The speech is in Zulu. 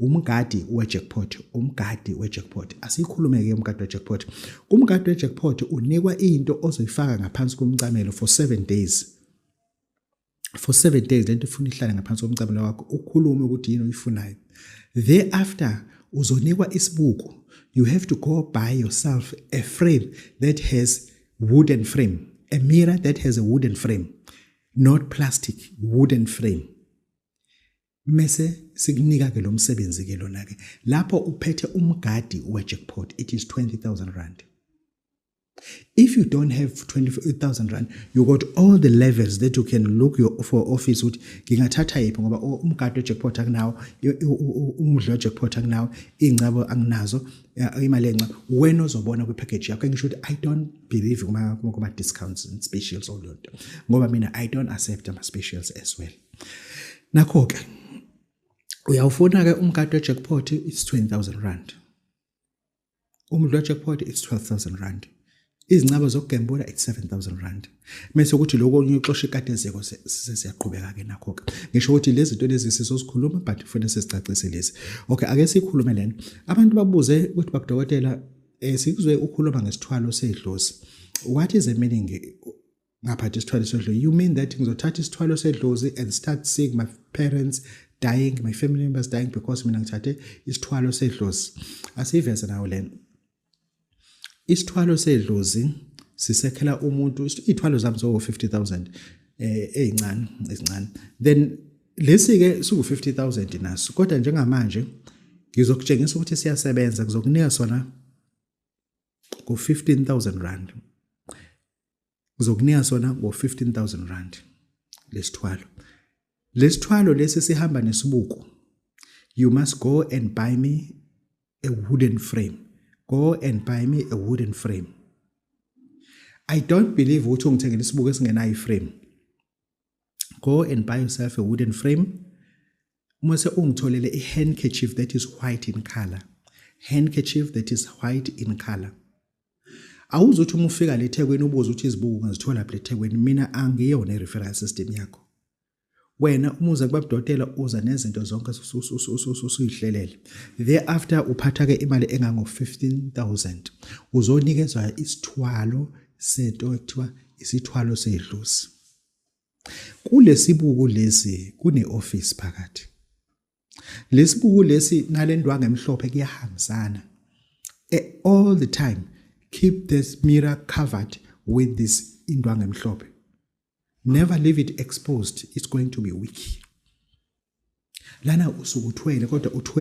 umgadi we-jackpot asikhulume-ke umgadi we-jackpot. Kumgadi we-jackpot unikwa into ozoyifaka ngaphansi komncamelo for 7 days. For 7 days lento ufuna ihlale ngaphansi komncamelo wakho ukhulume ukuthi yini oyifunayo. Thereafter uzonikwa isibuko. You have to go buy yourself a frame that has wooden frame, a mirror that has a wooden frame, not plastic, wooden frame. Mese sikunika ke lo msebenzi ke lona ke lapho uphethe umgadi we-jackpot, it is 20,000 rand. If you don't have 20,000 rand, you got all the levels that you can look for office ukuthi ngingathatha yiphi ngoba umgadi we-jackpot akunawo, umdlo we-jackpot akunawo, ingcabo anginazo, imali enxa wena uzobona kwi-package yakho. Ngisho ukuthi I don't believe kuma discounts and specials all that ngoba mina I don't accept ama specials as well. Nakho ke uyawufuna ke umgadi we-jackpot, it's 20,000 rand. Umdlo we-jackpot, it's 12,000 rand. Izincabo zokugembula, it's 7,000 rand. Mase ukuthi lokho unyuxosha ikadezeko sesiyaqhubeka ke nakho ke. Ngisho ukuthi lezi zinto lezi sizosikhuluma but kufanele sisicacise lezi. Okay, ake sikhulume lena. Abantu babuze ukuthi bakudokotela sikuzwe ukhuluma ngesithwalo sedlozi. What is the meaning ngapha isithwalo sedlozi? You mean that ngizothatha isithwalo sedlozi and start seeing my parents dying, my family members dying because mina ngithathe isithwalo sedlozi? Asiveze nawo lena. Isithwalo sedlozi sisekhela umuntu ithwalo zami zo 50,000 ezincane. Then lesi ke siku 50,000 naso. Kodwa njengamanje ngizokutshengisa ukuthi siyasebenza, ngizokunika sona ku 15,000 rand. Ngizokunika sona ngo 15,000 rand lesithwalo. Lesithwalo lesi sihamba nesibuko. You must go and buy me a wooden frame. Go and buy me a wooden frame. I don't believe ukuthi ungithengele isibuko esingenayo iframe. Go and buy yourself a wooden frame. Mase ungitholele a handkerchief that is white in color. Handkerchief that is white in color. Awuzothi uma ufika le eThekwini ubuza ukuthi izibuko ungazithola lapha eThekwini. Mina angiyona i-referral system yakho. Wena umuza kubabudotela uza nezinto zonke usuyihlelele. Thereafter uphatha ke imali engango 15,000. Uzonikezwa isithwalo sento ekuthiwa isithwalo sedlozi. Kulesibuko lesi kune office phakathi. Lesibuko lesi nalendwangu emhlophe kuyahambisana. All the time keep this mirror covered with this indwangu emhlophe. Never leave it exposed, it's going to be weak. Lana usukuthwele kodwa